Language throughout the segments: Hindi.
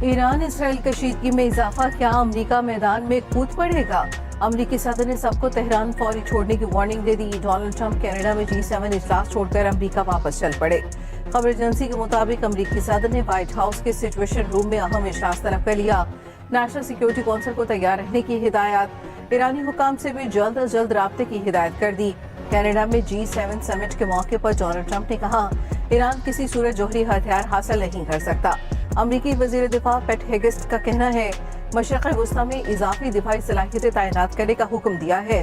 ईरान इसराइल कशीदगी में इजाफा, क्या अमेरिका मैदान में कूद पड़ेगा? अमेरिकी सदर ने सबको तेहरान फौरी छोड़ने की वार्निंग दे दी। डोनाल्ड ट्रंप कनाडा में G7 इजलास छोड़कर अमेरिका वापस चल पड़े। खबर एजेंसी के मुताबिक अमेरिकी सदर ने व्हाइट हाउस के सिचुएशन रूम में अहम इजलास तलब कर लिया। नेशनल सिक्योरिटी काउंसिल को तैयार रहने की हिदायत, ईरानी हुकाम से भी जल्द अज जल्द राब्ते की हिदायत कर दी। कनाडा में G7 समिट के मौके पर डोनाल्ड ट्रंप ने कहा, ईरान किसी सूरत जोहरी हथियार हासिल नहीं कर सकता। अमरीकी वजीर दिफा पेट हेगेस्ट का कहना है, मशरक़ वुस्ता में इजाफी दिफाई सलाहियतें तैनात करने का हुक्म दिया है।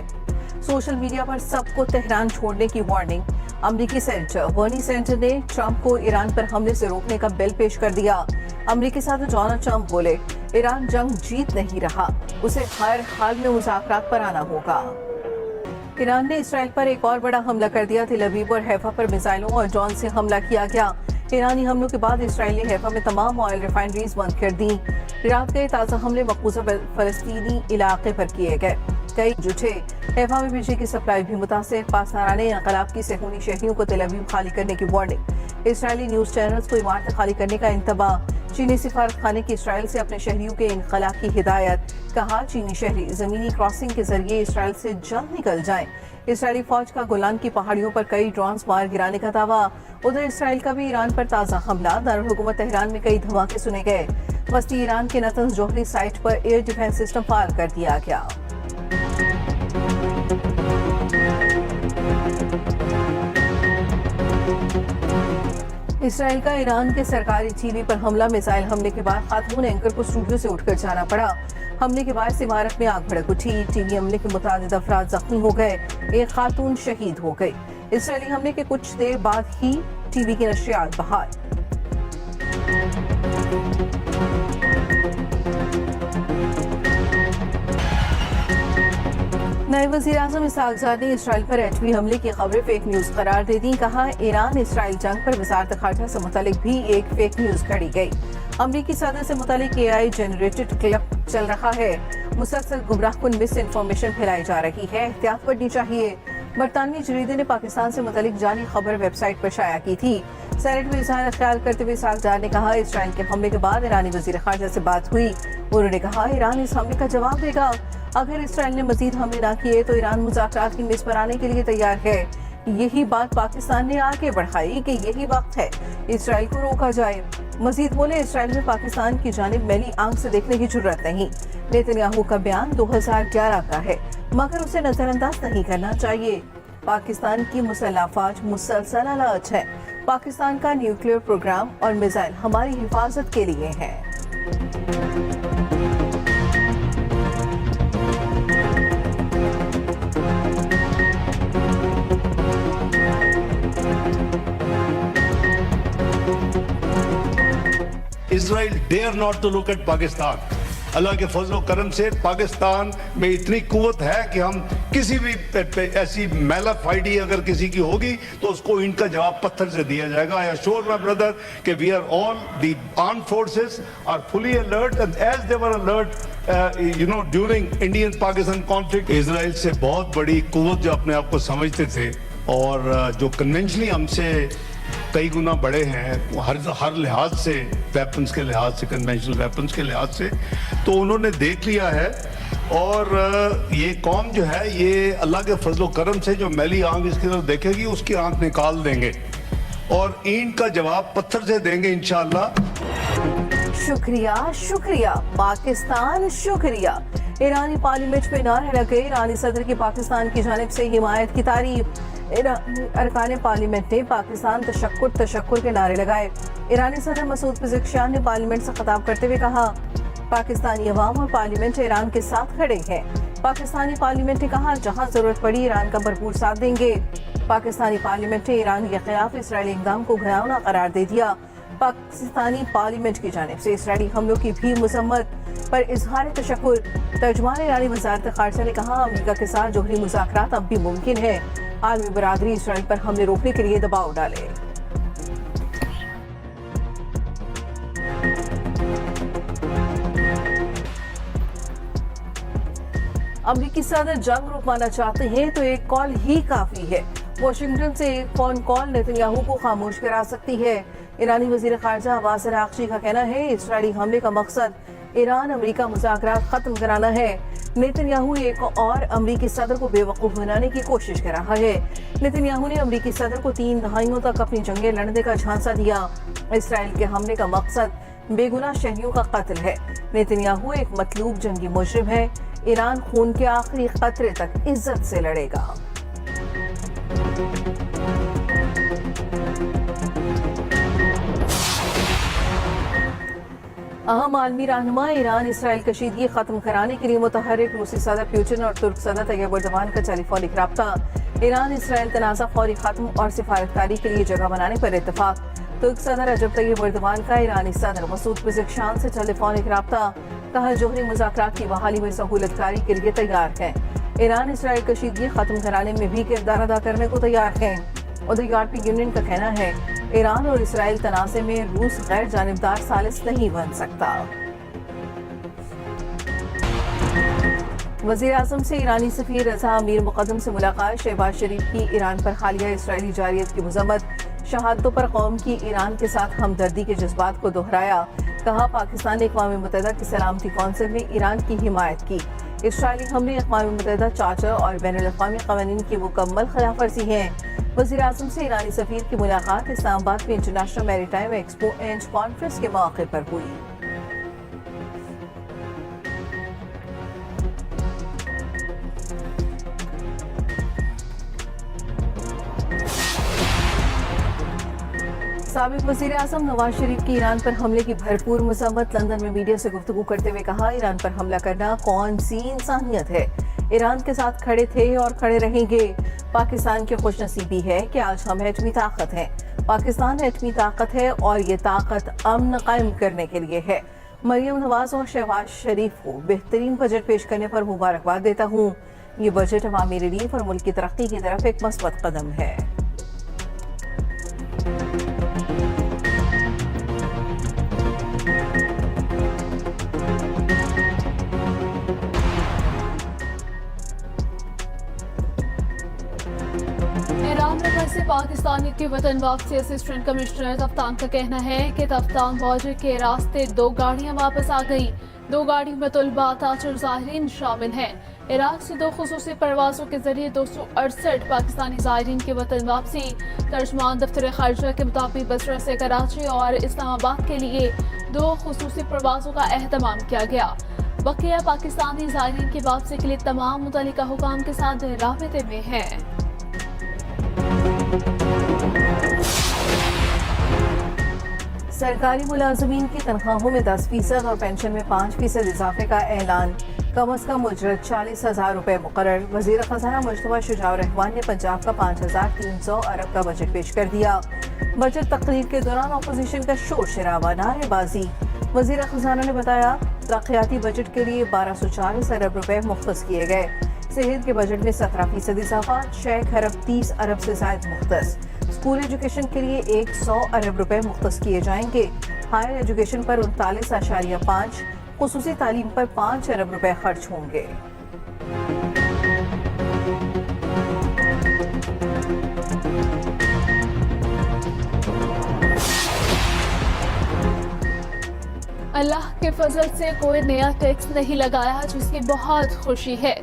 सोशल मीडिया पर सबको तेहरान छोड़ने की वार्निंग। अमरीकी सेनेटर बर्नी सैंडर्स ने ट्रंप को ईरान पर हमले से रोकने का बिल पेश कर दिया। अमरीकी सदर डोनाल्ड ट्रंप बोले, ईरान जंग जीत नहीं रहा, उसे हर हाल में मुज़ाकरात पर आना होगा। ईरान ने इसराइल पर एक और बड़ा हमला कर दिया। तेल अवीव और हैफा पर मिसाइलों और ड्रोन से हमला किया गया। ईरानी हमलों के बाद इसराइल ने हैफा में तमाम ऑयल रिफाइनरीज बंद कर दी। रात गए ताज़ा हमले मकबूजा फलस्तीनी इलाके पर किए गए, कई जुटे। हैफा में बिजली की सप्लाई भी मुतासिर। पासदाराने इंक़लाब की सेहूनी शहरियों को तेल अवीव खाली करने की वार्निंग। इसराइली न्यूज़ चैनल्स को इमारत खाली करने का इंतबाह। चीनी सिफारत खाने की इसराइल से अपने शहरियों के इंक़लाब की हिदायत। कहा, चीनी शहरी ज़मीनी क्रॉसिंग के जरिए इसराइल से जल्द निकल जाएं। इसराइली फौज का गोलान की पहाड़ियों पर कई ड्रोन्स मार गिराने का दावा। उधर इसराइल का भी ईरान पर ताज़ा हमला। दारुल हुकूमत तेहरान में कई धमाके सुने गए। वस्ती ईरान के नतंज जोहरी साइट पर एयर डिफेंस सिस्टम फाल कर दिया गया। इसराइल का ईरान के सरकारी टीवी पर हमला। मिसाइल हमले के बाद खातून एंकर को स्टूडियो से उठकर जाना पड़ा। हमले के बाद इमारत में आग भड़क उठी। टीवी हमले के मुताबिक अफराद जख्मी हो गए, एक खातून शहीद हो गई। इसराइली हमले के कुछ देर बाद ही टीवी की नशरियात बहाल। नए वज़ीर-ए-आज़म इसहाक ज़र ने इसराइल पर एटमी हमले की खबरें फेक न्यूज़ करार दे दी। कहा, ईरान इसराइल जंग पर वज़ारत ख़ारजा से मुतालिक भी एक फेक न्यूज़ घड़ी गई। अमरीकी सदर से मुतालिक AI जनरेटेड क्लिप चल रहा है। मुसलसल गुमराहकुन मिस इन्फॉर्मेशन फैलाई जा रही है, एहतियात बरतनी चाहिए। बरतानवी जरीदे ने पाकिस्तान से मुतालिक जाली खबर वेबसाइट पर शाया की थी। सेनेट में इज़हार ख्याल करते हुए इसहाक ज़र ने कहा, इसराइल के हमले के बाद ईरानी वज़ीर ख़ारजा से बात हुई। उन्होंने कहा, ईरान इस हमले का जवाब देगा। अगर इसराइल ने मजीद हमले ना किए तो ईरान मुज़ाकरात की मेज पर आने के लिए तैयार है। यही बात पाकिस्तान ने आगे बढ़ाई कि यही वक्त है इसराइल को रोका जाए। मजीद बोले, इसराइल में पाकिस्तान की जानिब मैली आंख से देखने की जरूरत नहीं। नेतन्याहू का बयान 2011 का है, मगर उसे नजरअंदाज नहीं करना चाहिए। पाकिस्तान की मुसल्लह अफवाज मुसलसल अलर्ट है। पाकिस्तान का न्यूक्लियर प्रोग्राम और मिसाइल हमारी हिफाजत के लिए है। Israel dare not to look at Pakistan. अल्लाह के फजल करम से पाकिस्तान में इतनी कुव्वत है कि हम किसी भी ऐसी मैलाफाइडी अगर किसी की होगी तो उसको इनका जवाब पत्थर से दिया जाएगा। आई अश्योर माय ब्रदर कि we are all the armed forces are fully alert and as they were alert during Indian Pakistan conflict. Israel से बहुत बड़ी कुव्वत जो अपने आप को समझते थे और जो कन्वेंशनली हमसे कई गुना बड़े हैं हर लिहाज से, वेपन्स के लिहाज से, कन्वेंशनल वेपन्स के लिहाज से, तो उन्होंने देख लिया है। और ये कौम जो है ये अल्लाह के फजल करम से जो मैली आंख इसकी तरफ देखेगी उसकी आंख निकाल देंगे और ईंट का जवाब पत्थर से देंगे इंशाअल्लाह। शुक्रिया शुक्रिया पाकिस्तान, शुक्रिया। ईरानी पार्लियामेंट में नारे लगे। ईरानी सदर की पाकिस्तान की जानिब से हिमायत की तारीफ। अरकान पार्लियामेंट ने पाकिस्तान तशक्कुर के नारे लगाए। ईरानी सदर मसूद पिज़ेश्कियान ने पार्लियामेंट से खिताब करते हुए कहा, पाकिस्तानी अवाम और पार्लियामेंट ईरान के साथ खड़े हैं। पाकिस्तानी पार्लियामेंट ने कहा, जहां जरूरत पड़ी ईरान का भरपूर साथ देंगे। पाकिस्तानी पार्लियामेंट ने ईरान के खिलाफ इसराइली इक़दाम को घिनौना करार दे दिया। पाकिस्तानी पार्लियामेंट की जानिब से इसराइली हमलों की भी मजम्मत पर इजहार तशक्कुर। तर्जुमान ईरानी वज़ारत ख़ारजा ने कहा, अमेरिका के साथ जोहरी मुज़ाकरात अब भी मुमकिन है। आलमी बरादरी इसराइल पर हमले रोकने के लिए दबाव डाले। अमेरिकी सदर जंग रुकवाना चाहते हैं तो एक कॉल ही काफी है। वाशिंगटन से एक फोन कॉल नेतन्याहू को खामोश करा सकती है। ईरानी वजीर खारजा अब्बास अरागची का कहना है इसराइली हमले का मकसद ईरान अमेरिका मुज़ाकरात खत्म कराना है। नेतन्याहू एक और अमरीकी सदर को बेवकूफ़ बनाने की कोशिश कर रहा है। नेतन्याहू ने अमरीकी सदर को 3 दहाइयों तक अपनी जंगें लड़ने का झांसा दिया। इसराइल के हमले का मकसद बेगुनाह शहरियों का कत्ल है। नेतन्याहू एक मतलूब जंगी मुजरिम है। ईरान खून के आखिरी कतरे तक इज्जत से लड़ेगा। अहम आलमी रहनुमा ईरान इसराइल कशीदगी खत्म कराने के लिए मुतहर्रिक रूसी सदर पुतिन और तुर्क सदर तैयब एर्दोगान का टेलीफोनिक राब्ता। ईरान इसराइल तनाज़ा फौरी खत्म और सिफारतकारी के लिए जगह बनाने पर इत्तेफाक। तुर्क सदर रजब तैयब एर्दोगान का ईरानी सदर मसूद पेज़ेश्कियान से टेलीफोनिक राब्ता। कहा जोहरी मुज़ाकरात की बहाली में सहूलतकारी के लिए तैयार है। ईरान इसराइल कशीदगी खत्म कराने में भी किरदार अदा करने को तैयार है। उधर यूरोपीय यूनियन का कहना है ईरान और इसराइल तनाज़े में रूस गैर जानिबदार सालिस नहीं बन सकता। वज़ीर आज़म से ईरानी सफ़ीर रज़ा अमीर मुक़द्दम से मुलाकात। शहबाज शरीफ की ईरान पर हालिया इसराइली जारियत की मज़म्मत। शहादतों पर कौम की ईरान के साथ हमदर्दी के जज्बात को दोहराया। कहा पाकिस्तान ने अक़वाम मुत्तहिदा की सलामती कौंसिल में ईरान की हिमायत की। इसराइली हमले अक़वाम मुत्तहिदा चार्टर और बैनुल-अक़वामी क़वानीन की मुकम्मल खिलाफवर्जी हैं। वज़ीर आज़म से ईरानी सफ़ीर की मुलाकात इस्लामाबाद में international maritime expo and conference के मौके पर हुई। साबिक़ वज़ीर आज़म नवाज शरीफ की ईरान पर हमले की भरपूर मज़म्मत। लंदन में मीडिया से गुफ्तगू करते हुए कहा ईरान पर हमला करना कौन सी इंसानियत है। ईरान के साथ खड़े थे और खड़े रहेंगे। पाकिस्तान की खुशनसीबी है कि आज हम एटमी ताकत हैं। पाकिस्तान एटमी ताकत है और ये ताकत अमन कायम करने के लिए है। मरियम नवाज और शहबाज शरीफ को बेहतरीन बजट पेश करने पर मुबारकबाद देता हूँ। ये बजट अवामी रिलीफ और मुल्क की तरक्की की तरफ एक मस्बत कदम है। ईरान में फंसे पाकिस्तानी की वतन वापसी असिस्टेंट कमिश्नर तफ्तान का कहना है कि तफ्तान बॉर्डर के रास्ते 2 गाड़ियां वापस आ गई। 2 गाड़ियों में तलबा ताजर ज़ायरीन शामिल हैं। इराक से 2 खुसूसी परवाजों के जरिए 268 पाकिस्तानी ज़ायरीन की वतन वापसी। तर्जमान दफ्तर खारजा के मुताबिक बसरा से कराची और इस्लामाबाद के लिए 2 खुसूसी परवाजों का एहतमाम किया गया। बकिया पाकिस्तानी ज़ायरीन की वापसी के लिए तमाम मुतल्लिका हुकाम के साथ राबिते में हैं। सरकारी मुलाजमीन की तनख्वाहों में 10% और पेंशन में 5% इजाफे का ऐलान। कम अज कम उजरत 40,000 रुपए मुकर्रर। वजीर खजाना मुश्तबा शुजाउर रहमान ने पंजाब का 5,300 अरब का बजट पेश कर दिया। बजट तकरीर के दौरान अपोजिशन का शोर शराबा, नारेबाजी। वजीर खजाना ने बताया तरक्याती बजट के लिए 1240 अरब रुपए मुख्तस किए गए। सेहत के बजट में 17% इजाफा, 6 खरब 30 अरब से ज्यादा मुख्तस। स्कूल एजुकेशन के लिए 100 अरब रुपए मुख्तस किए जाएंगे। हायर एजुकेशन पर 39.5, खुसूसी तालीम पर 5 अरब रुपए खर्च होंगे। अल्लाह के फजल से कोई नया टैक्स नहीं लगाया, जिसकी बहुत खुशी है।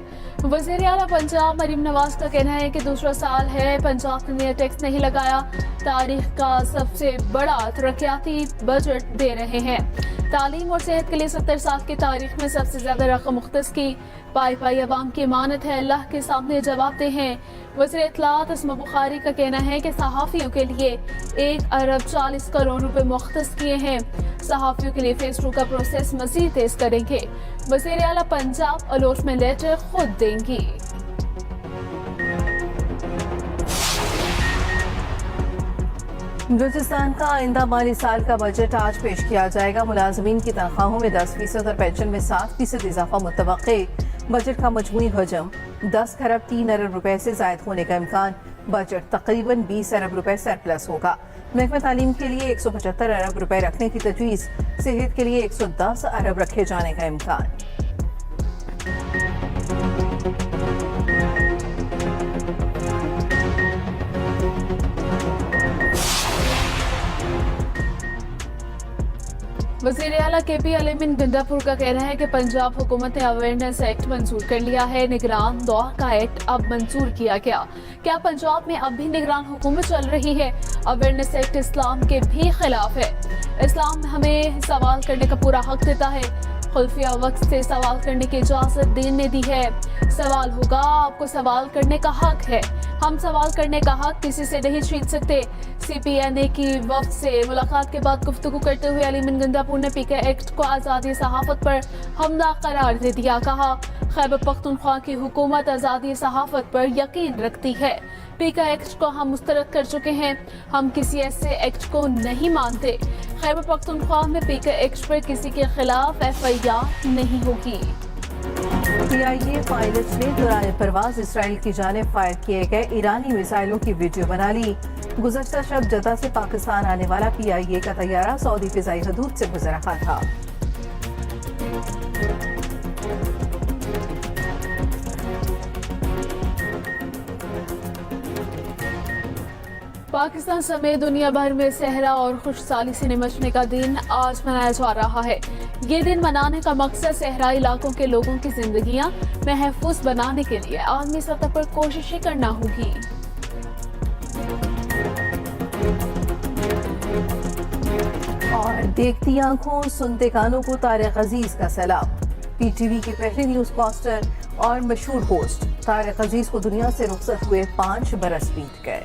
वज़ीर आला पंजाब मरीम नवाज का कहना है कि दूसरा साल है पंजाब ने नया टैक्स नहीं लगाया। तारीख का सबसे बड़ा तरक्याती बजट दे रहे हैं। तालीम और सेहत के लिए 70 साल की तारीख में सबसे ज्यादा रकम मुख्तस की। पाई पाई अवाम की इमानत है, अल्लाह के सामने जवाब दे हैं। वज़ीर इत्तलात अस्मा बुखारी का कहना है कि सहाफ़ियों के लिए 1 अरब 40 करोड़ रुपए मुख्तस किए हैं। सहाफ़ियों के लिए फेज 2 का प्रोसेस मज़ीद तेज करेंगे। वज़ीर आला पंजाब अलॉटमेंट लेटर खुद देंगी। बलूचिस्तान का आइंदा माली साल का बजट आज पेश किया जाएगा। मुलाजमीन की तनख्वाहों में 10% और पेंशन में 7% इजाफा मुतवक्के। बजट का मजमूई हजम 10 खरब 3 अरब रुपए से जायद होने का इम्कान। बजट तकरीबन 20 अरब रुपए सरप्लस होगा। महकमा तालीम के लिए 175 अरब रुपए रखने की तजवीज़। सेहत के लिए 110 अरब रखे जाने का इम्कान। वज़ीर आला KP अलीमिन गंडापुर का कहना है कि पंजाब हुकूमत ने अवेयरनेस एक्ट मंजूर कर लिया है। निगरान दौर का एक्ट अब मंजूर किया गया। क्या पंजाब में अब भी निगरान हुकूमत चल रही है? अवेयरनेस एक्ट इस्लाम के भी खिलाफ है। इस्लाम हमें सवाल करने का पूरा हक देता है। खुल्फिया वक्त से सवाल करने की इजाजत दीन ने दी है। सवाल होगा, आपको सवाल करने का हक है। हम सवाल करने का हक किसी से नहीं छीन सकते। CPNA की वफ्द से मुलाकात के बाद गुफ्तगू करते हुए अलीमिन गंडापुर ने PK एक्ट को आज़ादी सहाफत पर हमला करार दे दिया। कहा, खैबर पख्तूनख्वा की हुकूमत आज़ादी सहाफत पर यकीन रखती है। PK एक्ट को हम मुस्तरद कर चुके हैं। हम किसी ऐसे एक्ट को नहीं मानते। खैबर पख्तूनख्वा में PK एक्ट पर किसी के खिलाफ FIR नहीं होगी। PIA पायलट ने दौरान परवाज इसराइल की जानिब फायर किए गए ईरानी मिसाइलों की वीडियो बना ली। गुज़श्ता शब जद्दा से पाकिस्तान आने वाला PIA का तैयारा सऊदी फिजाई हदूद से गुजर रहा था। पाकिस्तान समेत दुनिया भर में सहरा और खुशहाली से निमटने का दिन आज मनाया जा रहा है। ये दिन मनाने का मकसद सहराई इलाकों के लोगों की जिंदगियां महफूज बनाने के लिए आलमी सतह पर कोशिशें करना होगी। और देखती आंखों सुनते कानों को तारिक अजीज का सलाम। PTV के पहले न्यूज कास्टर और मशहूर होस्ट तारिक अजीज को दुनिया से रुखसत हुए 5 बरस बीत गए।